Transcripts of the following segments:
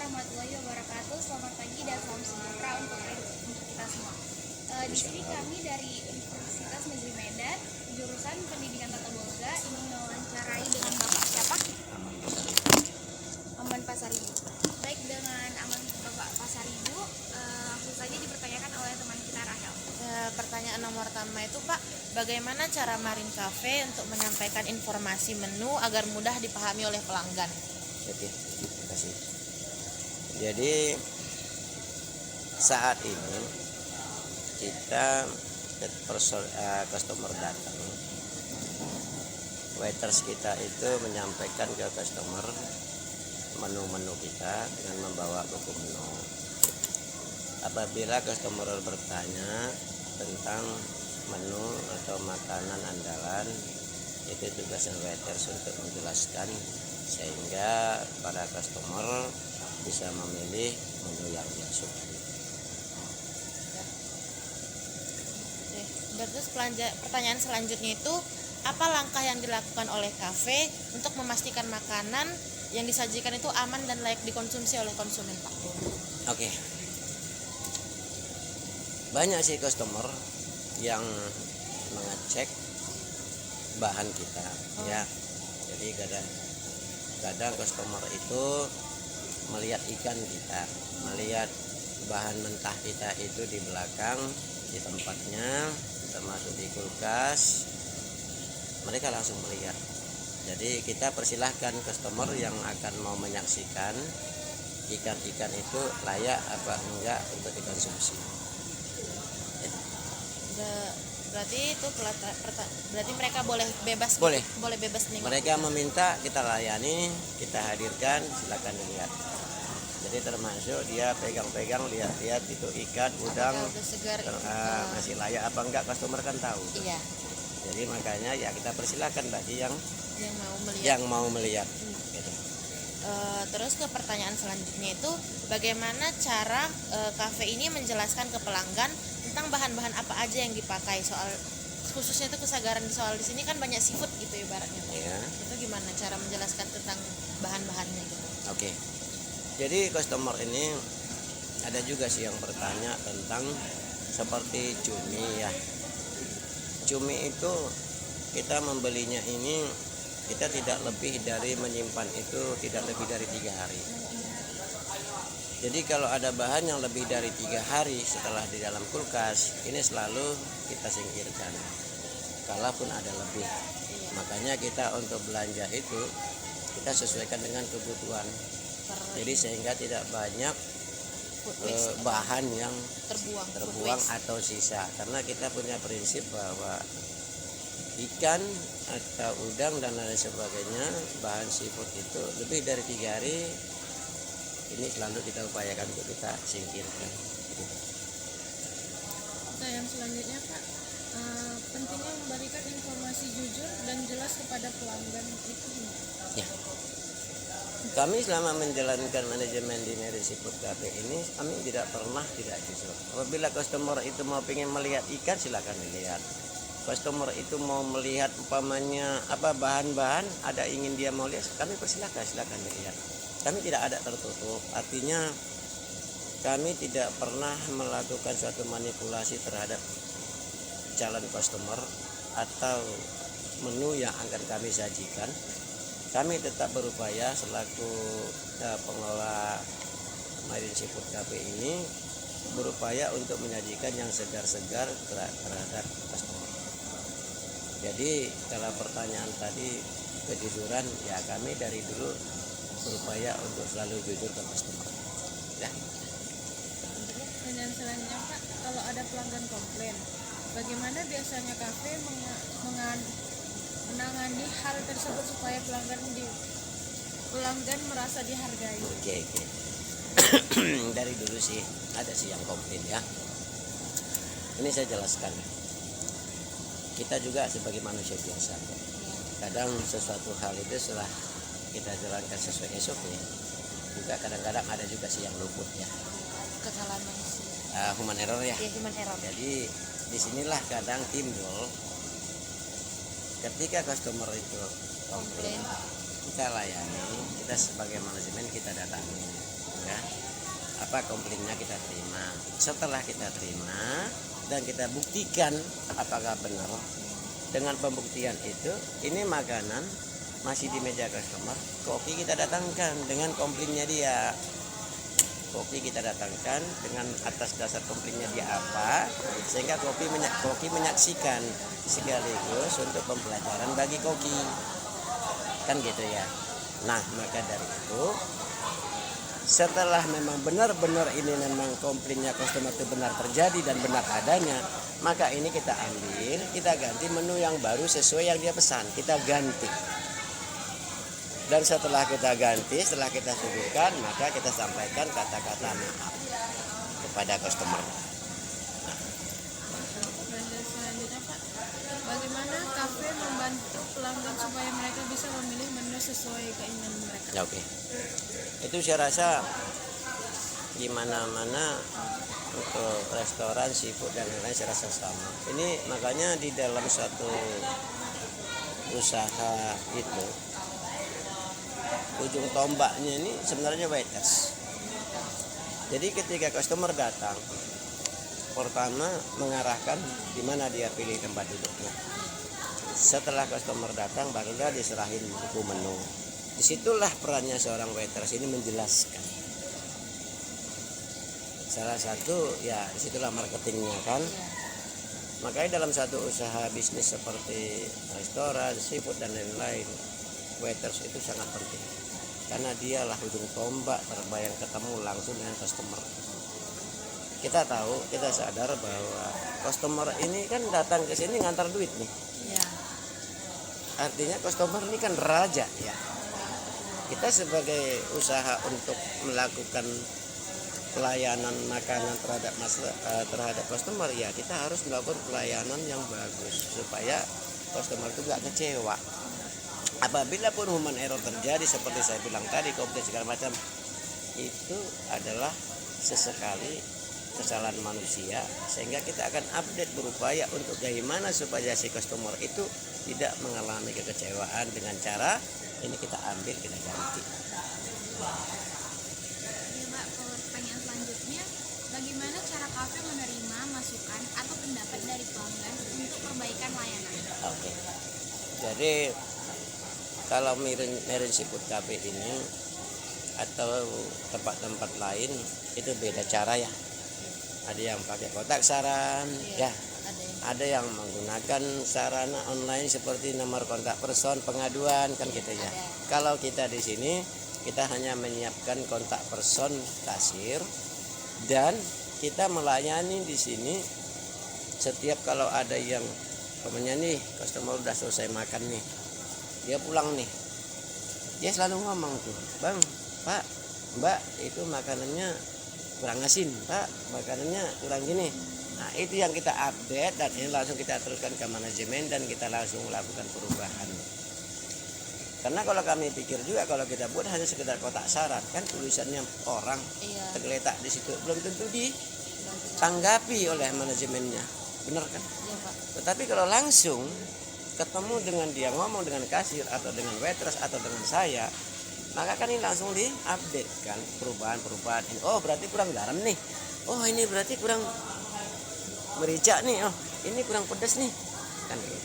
warahmatullahi wabarakatuh. Selamat pagi dan salam sejahtera untuk kita semua. Di sini kami dari Universitas Negeri Medan, jurusan Pendidikan Tata Boga, ingin mewawancarai dengan Bapak siapa? Aman Pasaribu. Baik, dengan Aman Bapak Pasaribu, langsung saja dipertanyakan oleh teman kita Rahel. Pertanyaan nomor pertama itu, Pak, bagaimana cara Marin Cafe untuk menyampaikan informasi menu agar mudah dipahami oleh pelanggan? Oke, terima kasih. Jadi saat ini kita customer datang, waiters kita itu menyampaikan ke customer menu-menu kita dengan membawa buku menu. Apabila customer bertanya tentang menu atau makanan andalan, itu tugasnya waiters untuk menjelaskan sehingga para customer bisa memilih menu yang dia sukai. Terus pertanyaan selanjutnya itu, apa langkah yang dilakukan oleh kafe untuk memastikan makanan yang disajikan itu aman dan layak dikonsumsi oleh konsumen, Pak? Oke. Banyak sih customer yang mengecek bahan kita, ya. Jadi kadang customer itu melihat ikan kita, melihat bahan mentah kita itu di belakang, di tempatnya, termasuk di kulkas, mereka langsung melihat. Jadi kita persilahkan customer yang akan mau menyaksikan ikan-ikan itu layak apa enggak untuk dikonsumsi. Berarti mereka boleh bebas. Boleh Bebas nih. Mereka meminta, kita layani, kita hadirkan, silakan dilihat. Jadi termasuk dia pegang-pegang, lihat-lihat itu ikan, udang, udah segar, masih layak apa enggak, customer kan tahu. Iya. Jadi makanya ya kita persilakan bagi yang mau melihat. Gitu. Terus ke pertanyaan selanjutnya itu, bagaimana cara kafe ini menjelaskan ke pelanggan tentang bahan-bahan apa aja yang dipakai, soal khususnya itu kesagaran soal di sini kan banyak seafood gitu ibaratnya. Ya. Itu gimana cara menjelaskan tentang bahan-bahannya gitu? Oke. Jadi customer ini ada juga sih yang bertanya tentang seperti cumi ya. Cumi itu kita membelinya ini kita tidak lebih dari menyimpan itu tidak lebih dari 3 hari. Jadi kalau ada bahan yang lebih dari 3 hari setelah di dalam kulkas, ini selalu kita singkirkan. Kalaupun ada lebih, makanya kita untuk belanja itu kita sesuaikan dengan kebutuhan. Jadi sehingga tidak banyak bahan yang terbuang atau sisa. Karena kita punya prinsip bahwa ikan atau udang dan lain sebagainya, bahan seafood itu lebih dari 3 hari, ini selalu kita upayakan untuk kita singkirkan. Yang selanjutnya, Pak, pentingnya memberikan informasi jujur dan jelas kepada pelanggan itu. Ya. Kami selama menjalankan manajemen di Marin Seafood Cafe ini, kami tidak pernah tidak jujur. Apabila customer itu mau ingin melihat ikan, silakan dilihat. Customer itu mau melihat umpamanya apa bahan-bahan, ada ingin dia mau lihat, kami persilakan, silakan dilihat. Kami tidak ada tertutup, artinya kami tidak pernah melakukan suatu manipulasi terhadap calon customer atau menu yang akan kami sajikan. Kami tetap berupaya selaku pengelola Marin Seafood Cafe ini berupaya untuk menyajikan yang segar-segar terhadap customer. Jadi kalau pertanyaan tadi kejujuran, ya kami dari dulu berupaya untuk selalu jujur ke customer. Ya. Pertanyaan selanjutnya, Pak, kalau ada pelanggan komplain, bagaimana biasanya kafe menangani hal tersebut supaya pelanggan merasa dihargai? Oke. Dari dulu sih ada sih yang komplain ya. Ini saya jelaskan. Kita juga sebagai manusia biasa. Kadang sesuatu hal itu setelah kita jalankan sesuai SOP, juga kadang-kadang ada juga sih yang luput ya. Kesalahan manusia. Human error ya. Iya, human error. Jadi disinilah kadang timbul ketika customer itu komplain, kita layani, kita sebagai manajemen kita datangi, ya. komplainnya kita terima. Setelah kita terima dan kita buktikan apakah benar, dengan pembuktian itu ini makanan masih di meja customer, koki kita datangkan dengan komplainnya dia. Koki kita datangkan dengan atas dasar komplainnya dia apa, sehingga koki menyaksikan sekaligus untuk pembelajaran bagi koki, kan gitu ya. Nah maka dari itu, setelah memang benar-benar ini memang komplainnya customer itu benar terjadi dan benar adanya, maka ini kita ambil, kita ganti menu yang baru sesuai yang dia pesan, kita ganti. Dan setelah kita ganti, setelah kita suguhkan, maka kita sampaikan kata-kata maaf kepada customer. Dan selanjutnya Pak, bagaimana kafe membantu pelanggan supaya mereka bisa memilih menu sesuai keinginan mereka? Ya, oke. Itu saya rasa di mana-mana untuk restoran, seafood dan lain-lain saya rasa sama. Ini makanya di dalam satu usaha itu, ujung tombaknya ini sebenarnya waiters. Jadi ketika customer datang, pertama mengarahkan di mana dia pilih tempat duduknya. Setelah customer datang, barulah diserahin buku menu. Disitulah perannya seorang waiters ini menjelaskan. Salah satu ya disitulah marketingnya kan. Makanya dalam satu usaha bisnis seperti restoran, seafood dan lain-lain, waiters itu sangat penting. Karena dialah ujung tombak terbayang ketemu langsung dengan customer. Kita tahu, kita sadar bahwa customer ini kan datang ke sini ngantar duit nih. Ya. Artinya customer ini kan raja ya. Kita sebagai usaha untuk melakukan pelayanan makanan terhadap customer ya, kita harus melakukan pelayanan yang bagus supaya customer itu gak kecewa. Apabila pun human error terjadi seperti saya bilang tadi, komplain segala macam, itu adalah sesekali kesalahan manusia, sehingga kita akan update berupaya untuk bagaimana supaya si customer itu tidak mengalami kekecewaan dengan cara ini kita ambil, kita ganti. Oke Mbak, pertanyaan selanjutnya, bagaimana cara kafe menerima masukan atau pendapat dari pelanggan untuk perbaikan layanan? Oke. Jadi kalau Mirin Seafood Cafe ini atau tempat-tempat lain itu beda cara ya. Ada yang pakai kotak saran, ya. Ada yang menggunakan sarana online seperti nomor kontak person, pengaduan kan gitu ya. Kalau kita di sini kita hanya menyiapkan kontak person kasir dan kita melayani di sini setiap kalau ada yang pokoknya nih customer udah selesai makan nih, dia pulang nih, dia selalu ngomong tuh, bang, pak, mbak, itu makanannya kurang asin, pak, makanannya kurang gini. Nah itu yang kita update dan ini langsung kita teruskan ke manajemen dan kita langsung melakukan perubahan. Karena kalau kami pikir juga kalau kita buat hanya sekedar kotak saran, kan tulisannya orang tergeletak di situ, belum tentu ditanggapi oleh manajemennya, benar kan? Iya, Pak. Tetapi kalau langsung ketemu dengan dia, ngomong dengan kasir atau dengan waitress atau dengan saya, maka kan ini langsung diupdate kan perubahan-perubahan. Oh berarti kurang garam nih, oh ini berarti kurang merica nih, oh ini kurang pedas nih, kan gitu.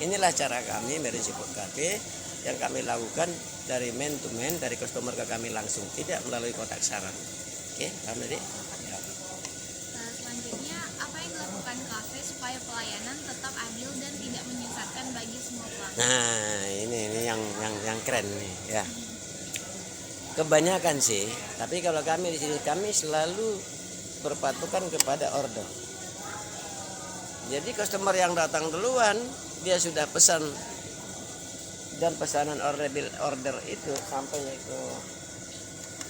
Inilah cara kami Mirin Seafood Cafe yang kami lakukan dari man to man, dari customer ke kami langsung, tidak melalui kotak saran. Oke, paham tadi? Ya. Selanjutnya, apa yang dilakukan kafe supaya pelayanan tetap adil dan tidak menyesatkan bagi semua pelanggan? Nah ini yang keren nih ya. Kebanyakan sih, tapi kalau kami di sini kami selalu berpatokan kepada order. Jadi customer yang datang duluan dia sudah pesan dan pesanan order itu sampai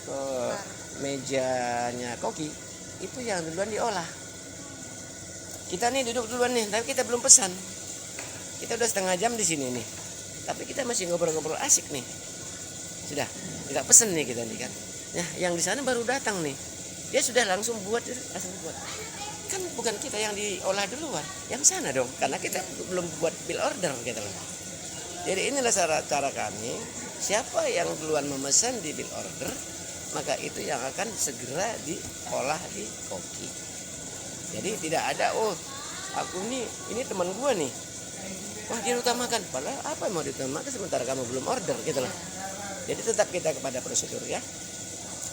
ke mejanya koki itu yang duluan diolah. Kita nih duduk duluan nih, tapi kita belum pesan. Kita udah setengah jam di sini nih, tapi kita masih ngobrol-ngobrol asik nih. Sudah nggak pesen nih kita nih kan. Nah yang di sana baru datang nih, dia sudah langsung buat. Kan bukan kita yang diolah duluan, yang sana dong, karena kita belum buat bill order gitu loh. Jadi inilah cara kami, siapa yang duluan memesan di bill order, maka itu yang akan segera diolah di koki. Jadi tidak ada aku ini teman gua nih, wah dia utamakan, padahal apa yang mau diutamakan sementara kamu belum order gitu loh. Jadi tetap kita kepada prosedur ya.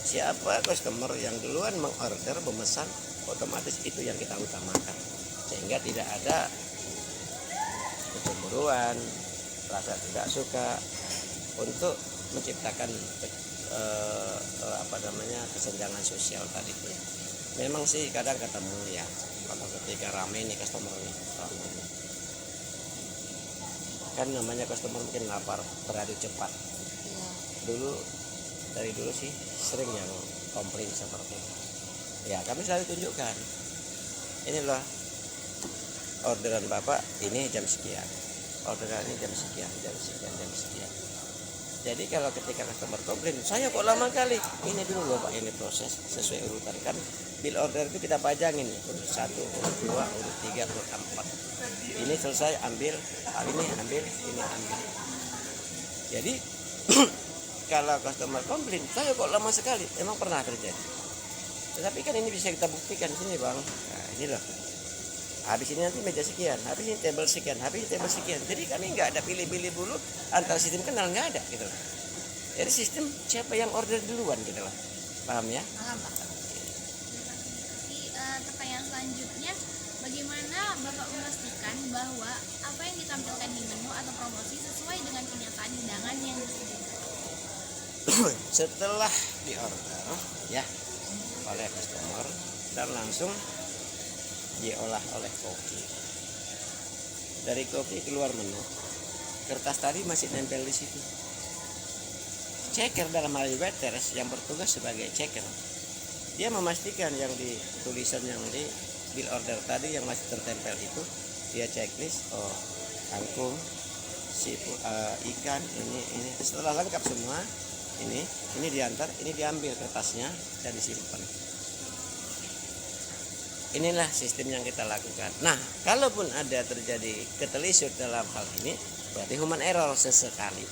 Siapa customer yang duluan mengorder, memesan, otomatis itu yang kita utamakan, sehingga tidak ada kecemburuan, rasa tidak suka, untuk menciptakan kesenjangan sosial tadi itu. Memang sih kadang ketemu ya, kalau ketika rame nih customer nih, kan namanya customer mungkin lapar, beradu cepat. Dari dulu sih sering yang komplain seperti itu. Ya kami selalu tunjukkan, ini loh orderan bapak ini jam sekian, orderan ini jam sekian. Jadi kalau ketika customer komplain, saya kok lama kali, ini dulu loh Pak, ini proses sesuai urutan. Kan bill order itu kita pajangin urut 1, urut 2, urut 3, urut 4. Ini selesai ambil, ini ambil. Jadi kalau customer komplain, saya kok lama sekali, emang pernah terjadi. Tetapi kan ini bisa kita buktikan sini Bang. Nah, ini loh. Habis ini nanti meja sekian, habis ini table sekian, habis ini table sekian. Jadi kami nggak ada pilih-pilih dulu antara sistem kenal, nggak ada gitu loh. Jadi sistem siapa yang order duluan gitu loh. Paham ya? Paham, Pak. Pertanyaan selanjutnya, bagaimana Bapak memastikan bahwa apa yang ditampilkan di menu atau promosi sesuai dengan kenyataan hidangan yang disediakan? Setelah diorder ya oleh customer dan langsung diolah oleh koki. Dari koki keluar menu, kertas tadi masih nempel di situ. Checker dalam hal waiters yang bertugas sebagai checker, dia memastikan yang di tulisan yang di bill order tadi yang masih tertempel itu, dia checklist, kangkung, ikan, ini. Setelah lengkap semua, ini diantar, ini diambil kertasnya dan disimpan. Inilah sistem yang kita lakukan. Nah, kalaupun ada terjadi ketelisur dalam hal ini, berarti human error sesekali.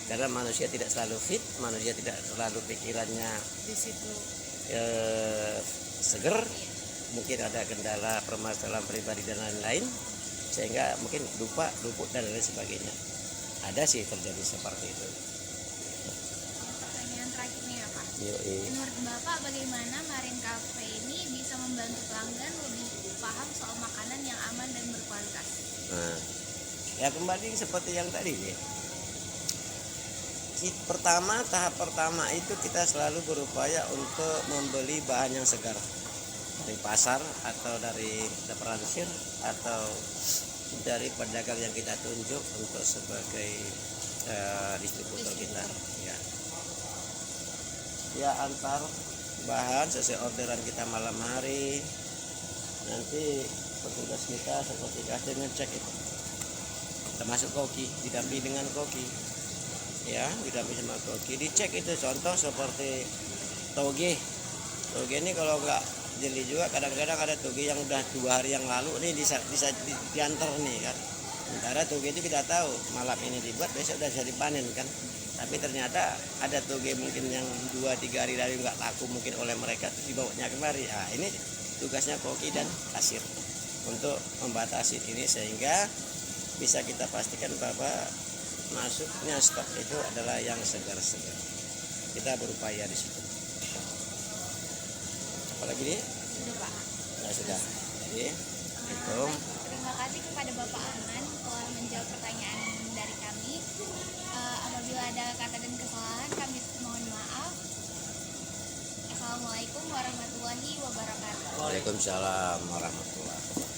Karena manusia tidak selalu fit, manusia tidak selalu pikirannya Di situ seger, mungkin ada kendala permasalahan pribadi dan lain-lain, sehingga mungkin lupa, luput dan lain sebagainya. Ada sih terjadi seperti itu. Pertanyaan terakhir nih ya Pak. Yoi. Menurut Bapak bagaimana Marin Cafe ini bisa membantu pelanggan lebih paham soal makanan yang aman dan berkualitas? Nah, ya kembali seperti yang tadi ya. Tahap pertama itu kita selalu berupaya untuk membeli bahan yang segar dari pasar atau dari transfer atau dari pedagang yang kita tunjuk untuk sebagai distributor kita. Ya antar bahan sesuai orderan kita malam hari. Nanti petugas kita seperti kasir ngecek itu, termasuk koki, didampingi dengan koki. Ya, didampingi sama koki, dicek itu. Contoh seperti toge ini kalau nggak jeli juga, kadang-kadang ada toge yang udah 2 hari yang lalu nih bisa diantar nih kan. Sementara toge itu kita tahu malam ini dibuat, besok udah bisa dipanen kan. Tapi ternyata ada toge mungkin yang 2-3 hari lalu nggak laku mungkin oleh mereka, dibawanya kemari. Nah, ini tugasnya koki dan kasir untuk membatasi ini sehingga bisa kita pastikan bahwa masuknya stok itu adalah yang segar-segar. Kita berupaya di situ. Apalagi nih? Sudah Pak. Nah, sudah. Jadi, itu. Terima kasih kepada Bapak Aman telah menjawab pertanyaan dari kami. Apabila ada kata dan kesalahan kami mohon maaf. Assalamualaikum warahmatullahi wabarakatuh. Waalaikumsalam warahmatullahi wabarakatuh.